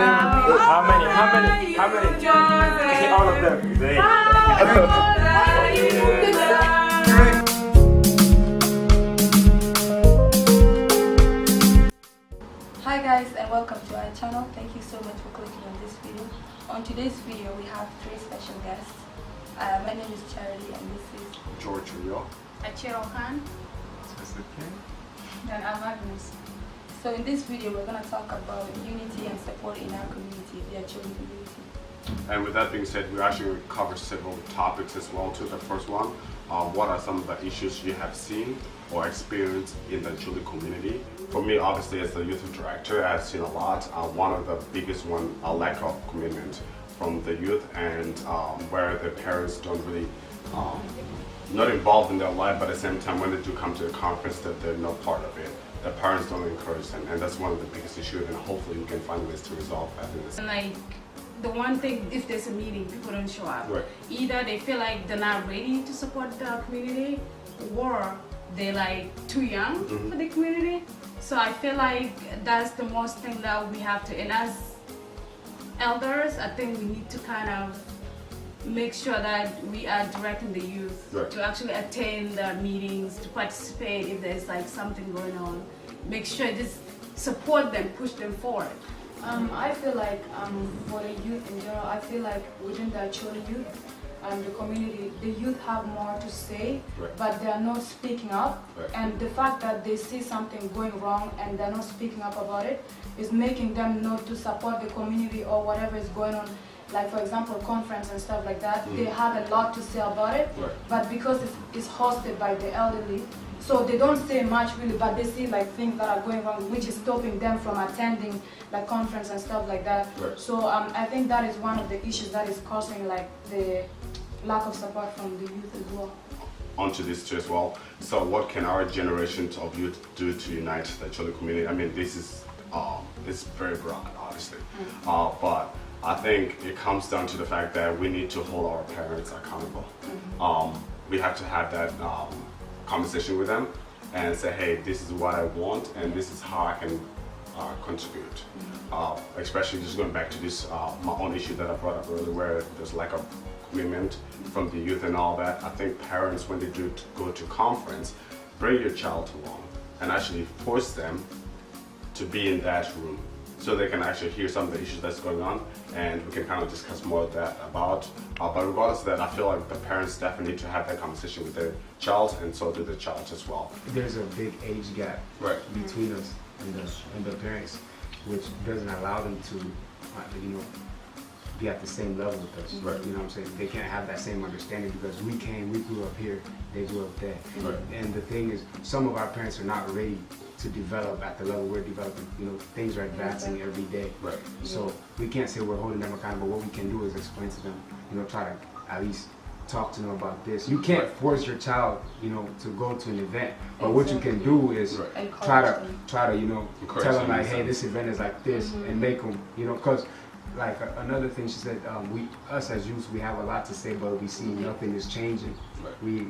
How many? See all of them. They. Hi guys, and welcome to our channel. Thank you so much for clicking on this video. On today's video we have three special guests. My name is Charlie and this is George Rio. Achiro Khan. And Magnus. So in this video we're going to talk about unity and support in our community, the Achiro community. And with that being said, we actually cover several topics as well too. The first one, what are some of the issues you have seen or experienced in the Chile community? For me, obviously as the youth director, I've seen a lot. One of the biggest one, a lack of commitment from the youth, and where the parents don't really not involved in their life, but at the same time when they do come to the conference that they're not part of it. The parents don't encourage them, and that's one of the biggest issues, and hopefully we can find ways to resolve that in this. And like the one thing, if there's a meeting, people don't show up. Right. Either they feel like they're not ready to support the community, or they're like too young for the community. So I feel like that's the most thing that we have to, and as elders, I think we need to kind of make sure that we are directing the youth to actually attend the meetings, to participate if there's like something going on. Make sure just support them, push them forward. I feel like for the youth in general, I feel like within the Chile youth and the community, the youth have more to say, but they are not speaking up. And the fact that they see something going wrong and they're not speaking up about it is making them not to support the community or whatever is going on. Like for example, conference and stuff like that, they have a lot to say about it, but because it's hosted by the elderly, so they don't say much really, but they see like things that are going wrong, which is stopping them from attending like conference and stuff like that. So I think that is one of the issues that is causing like the lack of support from the youth as well. Onto this too as well. So what can our generation of youth do to unite the Chile community? I mean, this is it's very broad, obviously, but I think it comes down to the fact that we need to hold our parents accountable. We have to have that conversation with them and say, hey, this is what I want and this is how I can contribute. Especially just going back to this, my own issue that I brought up earlier, where there's lack of commitment from the youth and all that. I think parents, when they do go to conference, bring your child along and actually force them to be in that room, so they can actually hear some of the issues that's going on, and we can kind of discuss more of that about. But regardless of that, I feel like the parents definitely need to have that conversation with their child, and so do the child as well. There's a big age gap between us and the parents, which doesn't allow them to, be at the same level with us. You know what I'm saying? They can't have that same understanding because we grew up here, they grew up there. And the thing is, some of our parents are not ready to develop at the level we're developing. Things are advancing every day. So we can't say we're holding them accountable. What we can do is explain to them, try to at least talk to them about this. You can't force your child, to go to an event. But what you can do is try to tell them like, hey, this event is like this, and make them, because like another thing she said, us as youth, we have a lot to say, but we see nothing is changing. We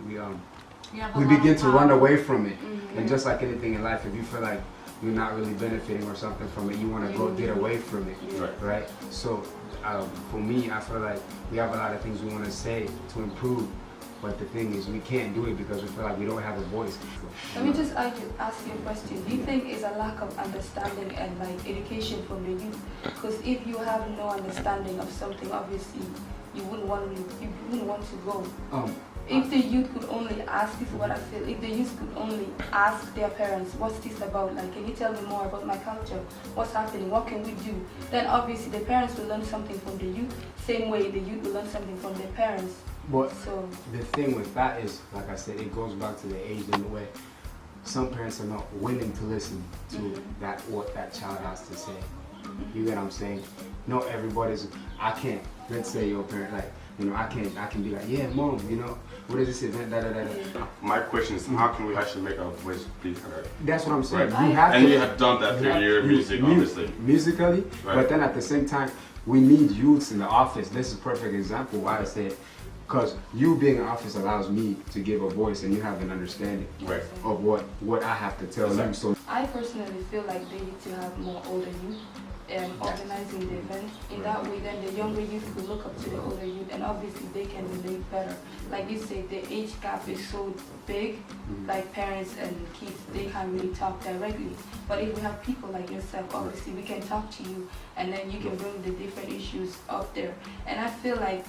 begin to run away from it. And just like anything in life, if you feel like you're not really benefiting or something from it, you want to go get away from it, right? So for me, I feel like we have a lot of things we want to say to improve, but the thing is we can't do it because we feel like we don't have a voice. Let me just ask you a question. Do you think it's a lack of understanding and like education from the youth? Because if you have no understanding of something, obviously you wouldn't want to go. If the youth could only ask, this is what I feel, if the youth could only ask their parents, what's this about? Like, can you tell me more about my culture? What's happening? What can we do? Then obviously the parents will learn something from the youth, same way the youth will learn something from their parents. But the thing with that is, like I said, it goes back to the age and the way some parents are not willing to listen to what that child has to say. You get what I'm saying? Not everybody's, I can't, let's say your parent, like, I can be like, yeah, mom, what is this event, My question is, how can we actually make our voice be heard? That's what I'm saying. You have done that through your music, obviously. Musically, but then at the same time, we need youths in the office. This is a perfect example why I said, because you being in office allows me to give a voice and you have an understanding of what I have to tell you. So I personally feel like they need to have more older youth organizing the event. In that way, then the younger youth will look up to the older youth, and obviously they can relate better. Like you say, the age gap is so big, like parents and kids, they can't really talk directly. But if we have people like yourself, obviously we can talk to you, and then you can bring the different issues up there. And I feel like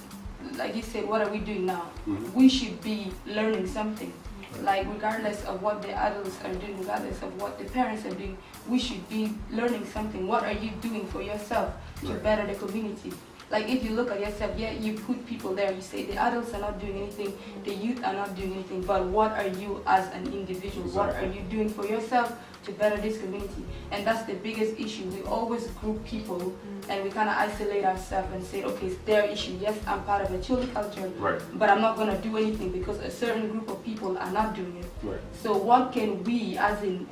you said, what are we doing now? We should be learning something. Like regardless of what the adults are doing, regardless of what the parents are doing, we should be learning something. What are you doing for yourself to better the community? Like if you look at yourself, yeah, you put people there, you say the adults are not doing anything, the youth are not doing anything, but what are you as an individual? What are you doing for yourself to better this community? And that's the biggest issue. We always group people and we kind of isolate ourselves and say, okay, it's their issue. Yes, I'm part of a Chile culture, but I'm not going to do anything because a certain group of people are not doing it. So what can we, as in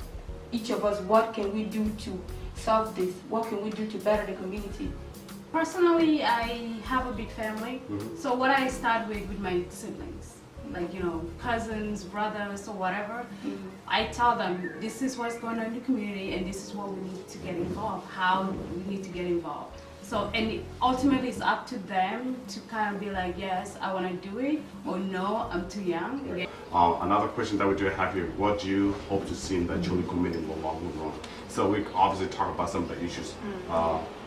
each of us, what can we do to solve this? What can we do to better the community? Personally, I have a big family, so what I start with my siblings, like, you know, cousins, brothers, or whatever, I tell them this is what's going on in the community and this is what we need to get involved, how we need to get involved. So, and ultimately it's up to them to kind of be like, yes, I want to do it, or no, I'm too young. Another question that we do have here, what do you hope to see in the Chile community in the long run? So we obviously talk about some of the issues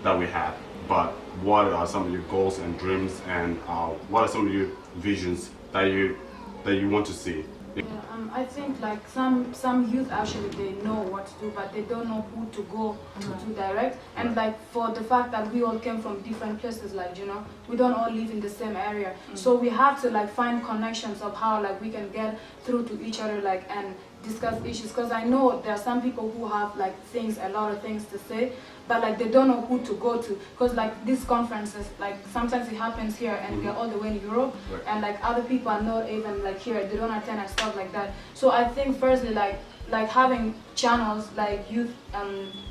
that we have, but what are some of your goals and dreams, and what are some of your visions that you want to see? Yeah, I think like some youth actually they know what to do, but they don't know who to go to direct. And like for the fact that we all came from different places, like, you know, we don't all live in the same area, so we have to like find connections of how like we can get through to each other, like, and discuss issues. Because I know there are some people who have like a lot of things to say, but like they don't know who to go to, because like these conferences, like sometimes it happens here and we are all the way in Europe, and like other people are not even like here, they don't attend and stuff like that. So I think firstly like having channels like youth,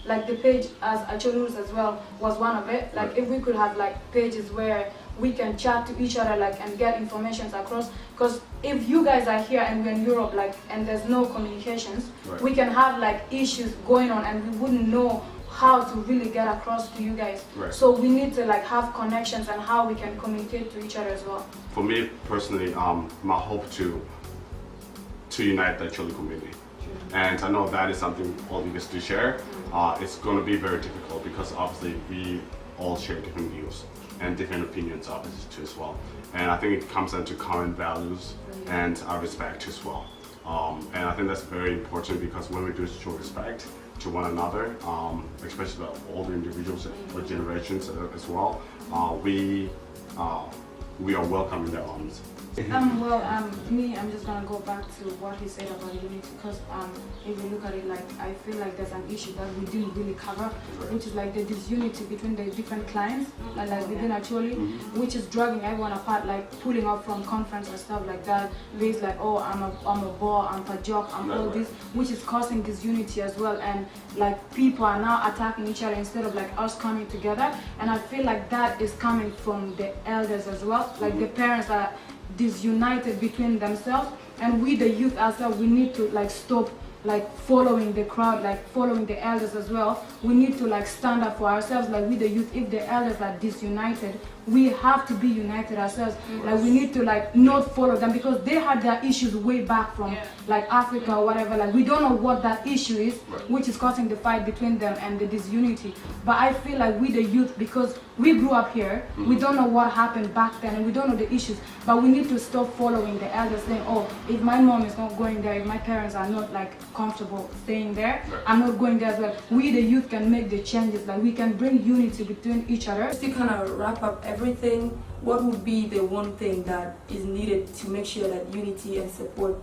like the page as Achorus as well was one of it. Like if we could have like pages where we can chat to each other, like, and get information across, because if you guys are here and we're in Europe, like, and there's no communications, we can have like issues going on and we wouldn't know how to really get across to you guys. So we need to like have connections and how we can communicate to each other as well. For me personally, my hope to unite the Chile community. And I know that is something all of you guys do share. It's going to be very difficult because obviously we all share different views and different opinions obviously too as well. And I think it comes down to common values and respect as well. And I think that's very important, because when we do show respect to one another, especially the older individuals or generations as well, we are welcome in their arms. Me, I'm just gonna go back to what he said about unity, because if you look at it, like, I feel like there's an issue that we didn't really cover, which is like the disunity between the different clients, and like within Acholi, which is dragging everyone apart, like pulling up from conference and stuff like that. Ways like, oh, I'm a bore, I'm a job, I'm all this, which is causing disunity as well, and like people are now attacking each other instead of like us coming together. And I feel like that is coming from the elders as well, like the parents are disunited between themselves, and we the youth ourselves, we need to like stop like following the crowd, like following the elders as well. We need to like stand up for ourselves, like we the youth. If the elders are disunited, we have to be united ourselves. Like we need to like not follow them, because they had their issues way back from like Africa or whatever. Like we don't know what that issue is, which is causing the fight between them and the disunity. But I feel like we the youth, because we grew up here, we don't know what happened back then and we don't know the issues, but we need to stop following the elders saying, oh, if my mom is not going there, if my parents are not like comfortable staying there, I'm not going there as well. We the youth can make the changes, like we can bring unity between each other. To kind of wrap up everything, what would be the one thing that is needed to make sure that unity and support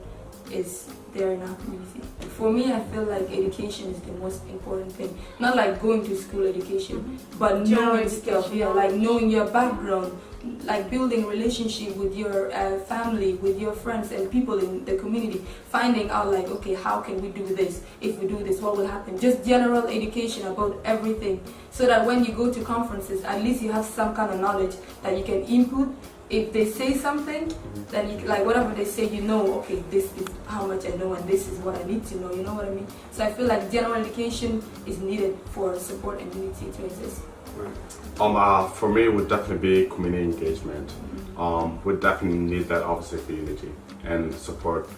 is there in our community? For me, I feel like education is the most important thing. Not like going to school education, but knowing stuff, like knowing your background, like building relationship with your family, with your friends and people in the community, finding out like, okay, how can we do this? If we do this, what will happen? Just general education about everything, so that when you go to conferences, at least you have some kind of knowledge that you can input. If they say something, then you, like whatever they say, you know, okay, this is how much I know and this is what I need to know, you know what I mean? So I feel like general education is needed for support and unity to exist. For me, it would definitely be community engagement. We definitely need that, obviously, for unity and support.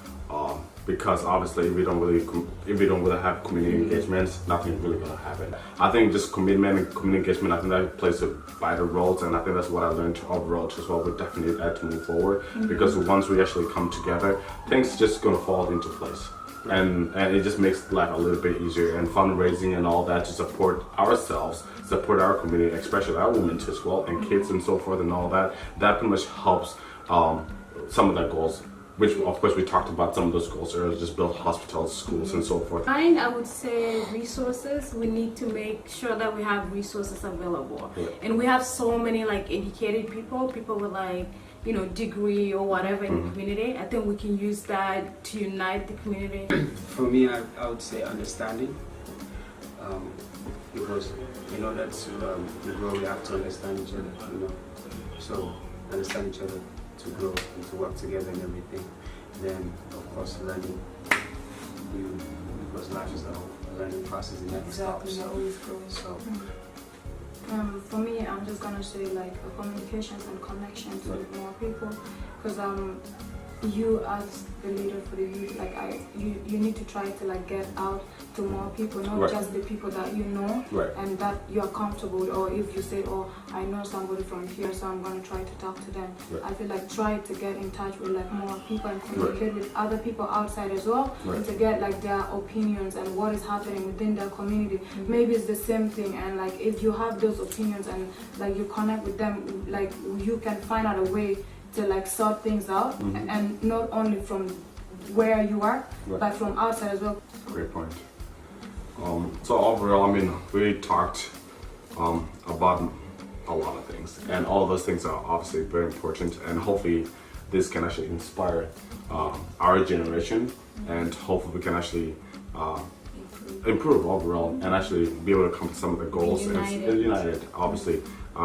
Because obviously, if we don't really have community engagement, nothing's really gonna happen. I think just commitment and community engagement, I think that plays a vital role, and I think that's what I learned overall as well. We definitely need that to move forward, because once we actually come together, things just gonna fall into place. And it just makes life a little bit easier, and fundraising and all that to support ourselves, support our community, especially our women too as well, and kids and so forth and all that. That pretty much helps some of the goals, which of course we talked about some of those goals earlier, just build hospitals, schools and so forth. Mine, I would say resources. We need to make sure that we have resources available. Yeah. And we have so many like educated people with like, you know, degree or whatever in the community. I think we can use that to unite the community. For me, I would say understanding, because in order to grow, we have to understand each other, you know. So understand each other to grow and to work together and everything. Then, of course, learning. Because life is a learning process and never stops. Always growing. So. For me, I'm just gonna say like communications and connections with more people, because you as the leader for the youth, like you need to try to like get out to more people, not just the people that you know and that you are comfortable with. Or if you say, oh, I know somebody from here, so I'm gonna try to talk to them. I feel like try to get in touch with like more people and communicate with other people outside as well, and to get like their opinions and what is happening within their community. Maybe it's the same thing, and like if you have those opinions and like you connect with them, like you can find out a way to like sort things out, and not only from where you are, but from outside as well. Great point. So overall, I mean, we talked about a lot of things, and all of those things are obviously very important, and hopefully this can actually inspire our generation, and hopefully we can actually improve overall and actually be able to come to some of the goals and united, obviously,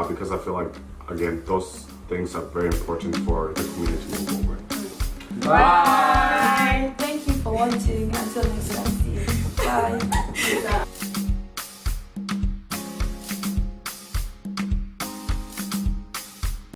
because I feel like, again, those things are very important for the community to move forward. Bye. Thank you for watching. Until next time, see you. Bye.